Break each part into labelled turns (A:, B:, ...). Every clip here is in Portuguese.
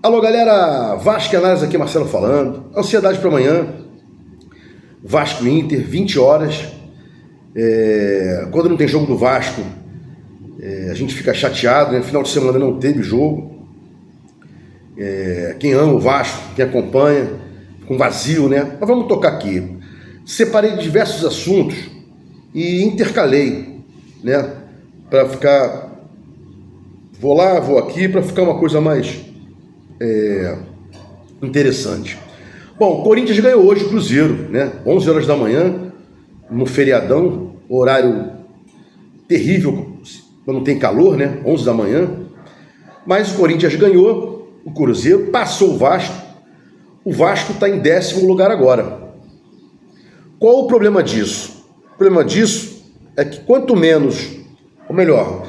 A: Alô galera, Vasco e Análise aqui, Marcelo falando. Ansiedade para amanhã, Vasco e Inter, 20 horas. Quando não tem jogo do Vasco, a gente fica chateado, né? Final de semana não teve jogo. Quem ama o Vasco, quem acompanha, com vazio, né? Mas vamos tocar aqui. Separei diversos assuntos e intercalei, né? Para ficar... Vou lá, vou aqui, para ficar uma coisa mais... interessante. Bom, o Corinthians ganhou hoje o Cruzeiro, né? 11 horas da manhã, no feriadão, horário terrível, quando não tem calor, né? 11 da manhã. Mas o Corinthians ganhou, o Cruzeiro passou o Vasco. O Vasco está em 10º lugar agora. Qual o problema disso? O problema disso é que quanto menos, ou melhor,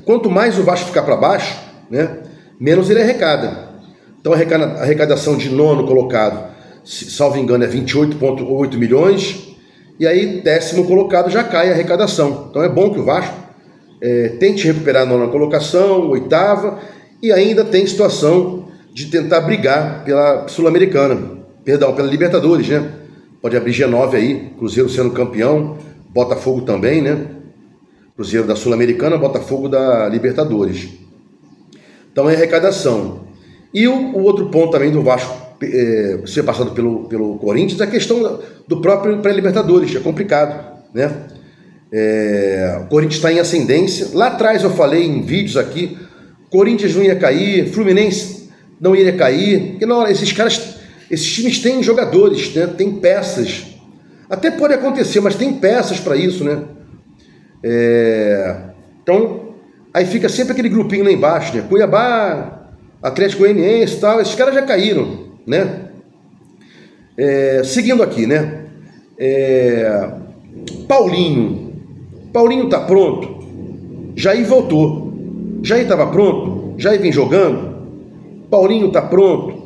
A: quanto mais o Vasco ficar para baixo, né? Menos ele arrecada. Então a arrecadação de nono colocado, salvo engano, é 28,8 milhões, e aí 10º colocado já cai a arrecadação. Então é bom que o Vasco tente recuperar a nona colocação, oitava, e ainda tem situação de tentar brigar pela Sul-Americana, perdão, pela Libertadores, né? Pode abrir G9 aí, Cruzeiro sendo campeão, Botafogo também, né? Cruzeiro da Sul-Americana, Botafogo da Libertadores. Então é arrecadação. E o outro ponto também do Vasco ser passado pelo Corinthians é a questão do próprio pré-Libertadores, é complicado, né? O Corinthians está em ascendência. Lá atrás eu falei em vídeos aqui, Corinthians não ia cair, Fluminense não iria cair, porque não, esses times têm jogadores, né? Tem peças. Até pode acontecer, mas tem peças para isso, né? Então, aí fica sempre aquele grupinho lá embaixo, né? Cuiabá, Atlético Goianiense e tal, esses caras já caíram, né? Seguindo aqui, né? Paulinho tá pronto? Jair voltou. Jair estava pronto? Jair vem jogando? Paulinho tá pronto?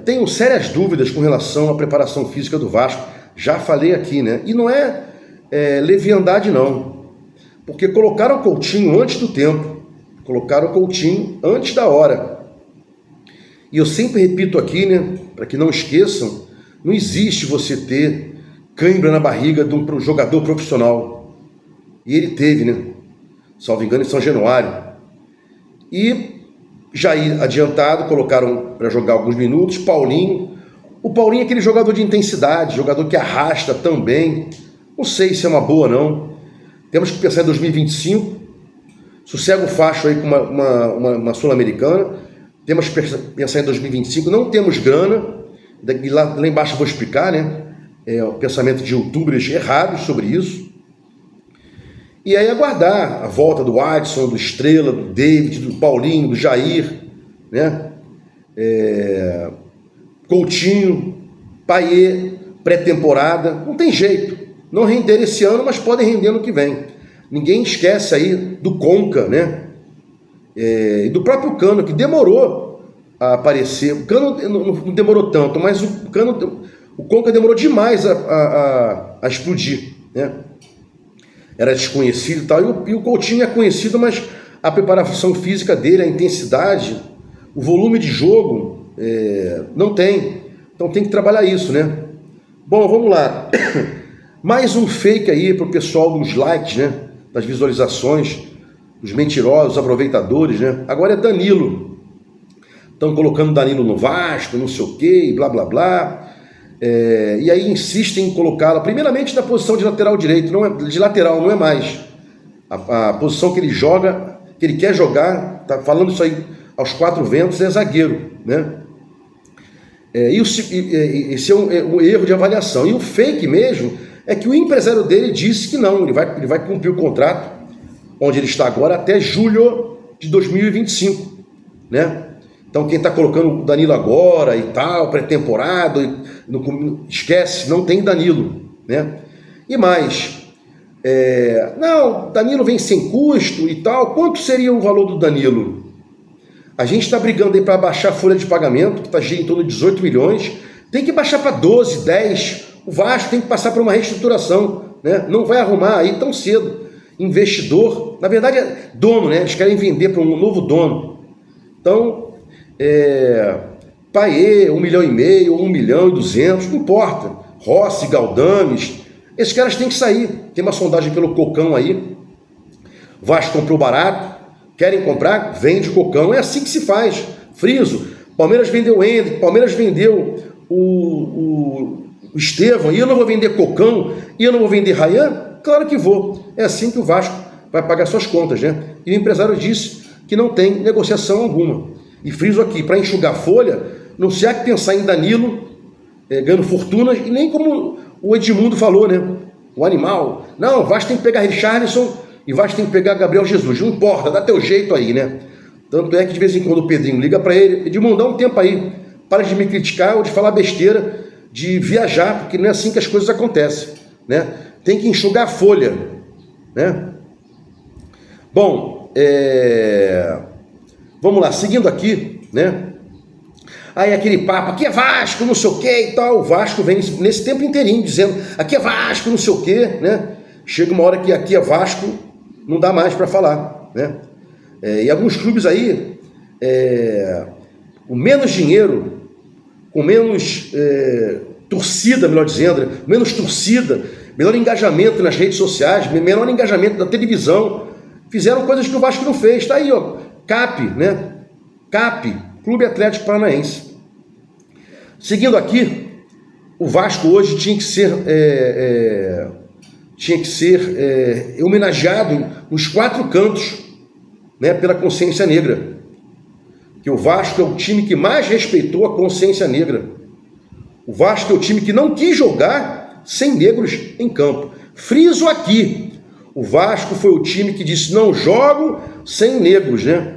A: Tenho sérias dúvidas com relação à preparação física do Vasco. Já falei aqui, né? E não é leviandade, não. Porque colocaram o Coutinho antes do tempo. Colocaram o Coutinho antes da hora. E eu sempre repito aqui, né, para que não esqueçam, não existe você ter cãibra na barriga de um jogador profissional. E ele teve, né? Salvo engano, em São Januário. E Jair adiantado, colocaram para jogar alguns minutos. Paulinho. O Paulinho é aquele jogador de intensidade, jogador que arrasta também. Não sei se é uma boa, não. Temos que pensar em 2025. Sossega o facho aí com uma Sul-Americana. Temos que pensar em 2025. Não temos grana. Lá embaixo eu vou explicar, né? O pensamento de youtubers errados sobre isso. E aí aguardar a volta do Adson, do Estrela, do David, do Paulinho, do Jair, né? Coutinho, Payet, pré-temporada. Não tem jeito. Não renderam esse ano, mas podem render no que vem. Ninguém esquece aí do Conca, né? E do próprio Cano, que demorou a aparecer. O Cano não demorou tanto, mas o Conca demorou demais a explodir, né? Era desconhecido e tal. E o Coutinho é conhecido, mas a preparação física dele, a intensidade, o volume de jogo, não tem. Então tem que trabalhar isso, né? Bom, vamos lá. Mais um fake aí pro pessoal dos likes, né? Das visualizações, os mentirosos, os aproveitadores, né? Agora é Danilo. Estão colocando Danilo no Vasco, não sei o quê, blá, blá, blá. E aí insistem em colocá-lo, primeiramente na posição de lateral direito, de lateral, não é mais. A posição que ele joga, que ele quer jogar, tá falando isso aí aos quatro ventos, é zagueiro, né? Esse é um erro de avaliação. E o fake mesmo é que o empresário dele disse que não, ele vai cumprir o contrato onde ele está agora até julho de 2025, né? Então quem está colocando o Danilo agora e tal, pré-temporada, esquece, não tem Danilo, né? E mais, não, Danilo vem sem custo e tal, quanto seria o valor do Danilo? A gente está brigando aí para baixar a folha de pagamento, que está em torno de 18 milhões, tem que baixar para 12, 10, o Vasco tem que passar por uma reestruturação, né? Não vai arrumar aí tão cedo. Investidor, na verdade é dono, né? Eles querem vender para um novo dono. Então, Paiê, 1,5 milhão, ou 1.200.000, não importa. Rossi, Galdames, esses caras têm que sair. Tem uma sondagem pelo Cocão aí. Vasco comprou barato, querem comprar, vende o Cocão. É assim que se faz. Friso, Palmeiras vendeu o Hendrick, Palmeiras vendeu o Estevão, e eu não vou vender Cocão, e eu não vou vender Ryan? Claro que vou. É assim que o Vasco vai pagar suas contas, né? E o empresário disse que não tem negociação alguma. E friso aqui, para enxugar folha, não se há que pensar em Danilo ganhando fortuna, e nem como o Edmundo falou, né? O animal. Não, o Vasco tem que pegar Richarlison e o Vasco tem que pegar Gabriel Jesus. Não importa, dá teu jeito aí, né? Tanto é que de vez em quando o Pedrinho liga para ele, Edmundo, dá um tempo aí, para de me criticar ou de falar besteira, de viajar, porque não é assim que as coisas acontecem, né? Tem que enxugar a folha, né? Bom, vamos lá, seguindo aqui, né? Aí aquele papo, aqui é Vasco, não sei o que e tal. O Vasco vem nesse tempo inteirinho dizendo, aqui é Vasco, não sei o que, né? Chega uma hora que aqui é Vasco, não dá mais para falar, né? E alguns clubes aí, com menos dinheiro, com menos torcida, melhor dizendo, menos torcida, menor engajamento nas redes sociais, menor engajamento da televisão, fizeram coisas que o Vasco não fez. Tá aí, ó, CAP, né? CAP, Clube Atlético Paranaense. Seguindo aqui, o Vasco hoje tinha que ser homenageado nos 4 cantos, né, pela consciência negra. Que o Vasco é o time que mais respeitou a consciência negra. O Vasco é o time que não quis jogar sem negros em campo. Friso aqui, o Vasco foi o time que disse, não jogo sem negros, né?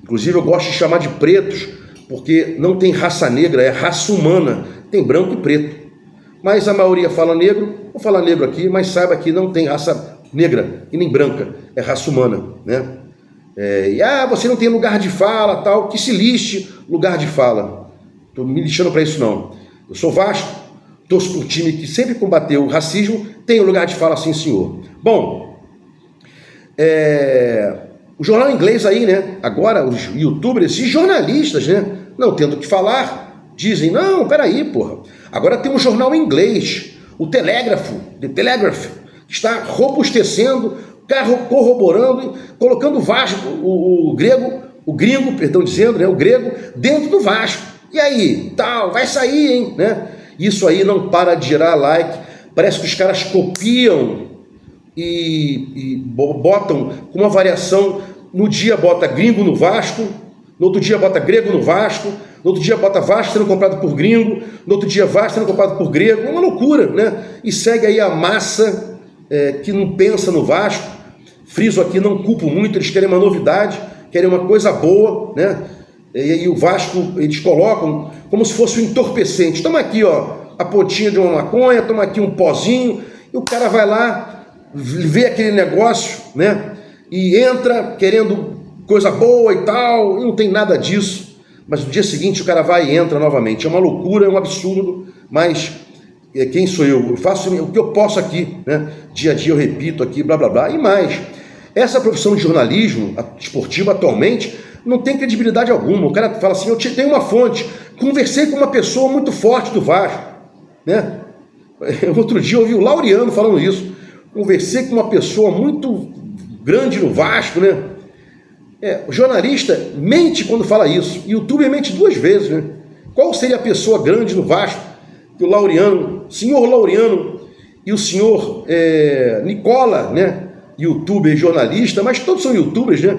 A: Inclusive eu gosto de chamar de pretos, porque não tem raça negra, é raça humana, tem branco e preto. Mas a maioria fala negro, vou falar negro aqui, mas saiba que não tem raça negra e nem branca, é raça humana, né? Você não tem lugar de fala, tal, que se lixe lugar de fala. Estou me lixando para isso não. Eu sou Vasco, torço por um time que sempre combateu o racismo, tenho lugar de fala, sim senhor. Bom, o jornal inglês aí, né? Agora os youtubers e jornalistas, né? Não tendo o que falar, dizem, não, peraí, porra. Agora tem um jornal inglês, o Telegraph, The Telegraph, que está robustecendo, corroborando, colocando o Vasco, o gringo, dizendo, né? O grego, dentro do Vasco. E aí, tal, vai sair, hein? Né? Isso aí não para de gerar like. Parece que os caras copiam e botam com uma variação. No dia bota gringo no Vasco, no outro dia bota grego no Vasco, no outro dia bota Vasco sendo comprado por gringo, no outro dia Vasco sendo comprado por grego. É uma loucura, né? E segue aí a massa que não pensa no Vasco. Friso aqui, não culpo muito, eles querem uma novidade, querem uma coisa boa, né? E o Vasco, eles colocam como se fosse um entorpecente. Toma aqui, ó, a pontinha de uma maconha, toma aqui um pozinho, e o cara vai lá, vê aquele negócio, né? E entra querendo coisa boa e tal, e não tem nada disso. Mas no dia seguinte o cara vai e entra novamente. É uma loucura, é um absurdo, mas quem sou eu? Eu faço o que eu posso aqui, né? Dia a dia eu repito aqui, blá blá blá, e mais. Essa profissão de jornalismo esportivo atualmente não tem credibilidade alguma. O cara fala assim, eu tenho uma fonte, conversei com uma pessoa muito forte do Vasco, né? Outro dia eu ouvi o Laureano falando isso, conversei com uma pessoa muito grande no Vasco, né? O jornalista mente quando fala isso, e o youtuber mente 2 vezes, né? Qual seria a pessoa grande no Vasco que o Laureano, senhor Laureano e o senhor Nicola, né? Youtuber e jornalista, mas todos são youtubers, né?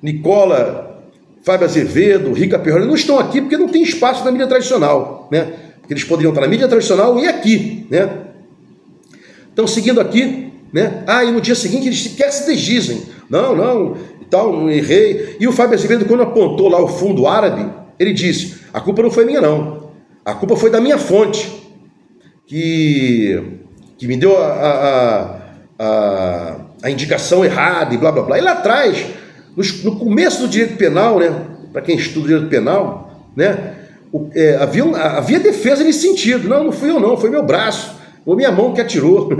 A: Nicola, Fábio Azevedo, Rica Perrone, não estão aqui porque não tem espaço na mídia tradicional, né? Porque eles poderiam estar na mídia tradicional e aqui, né? Então, seguindo aqui, né? E no dia seguinte eles sequer se desdizem. Não, e tal, não errei. E o Fábio Azevedo, quando apontou lá o fundo árabe, ele disse, a culpa não foi minha não, a culpa foi da minha fonte, que me deu a indicação errada e blá blá blá. E lá atrás, no começo do direito penal, né, para quem estuda direito penal, né, havia defesa nesse sentido. Não fui eu não, foi meu braço, ou minha mão que atirou.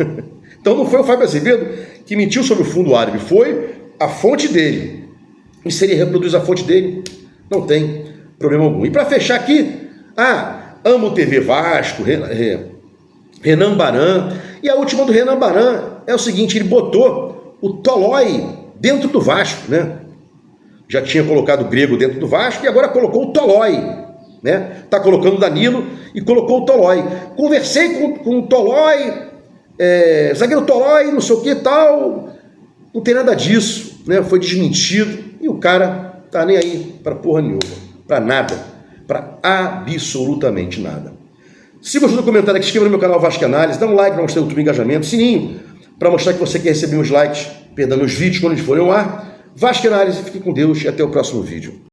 A: Então não foi o Fábio Azevedo que mentiu sobre o fundo árabe, foi a fonte dele. E se ele reproduz a fonte dele, não tem problema algum. E para fechar aqui, amo TV Vasco, Renan Baran. E a última do Renan Baran é o seguinte, ele botou o Tolói dentro do Vasco, né? Já tinha colocado o Grego dentro do Vasco e agora colocou o Tolói, né? Tá colocando o Danilo e colocou o Tolói. Conversei com o Tolói, zagueiro Tolói, não sei o que e tal. Não tem nada disso, né? Foi desmentido e o cara tá nem aí pra porra nenhuma, pra nada, pra absolutamente nada. Se gostou do comentário aqui, inscreva no meu canal Vasco Análise, dá um like para mostrar o YouTube engajamento, sininho para mostrar que você quer receber meus likes, meus vídeos quando eles forem ao ar. Vasco Análise, fique com Deus e até o próximo vídeo.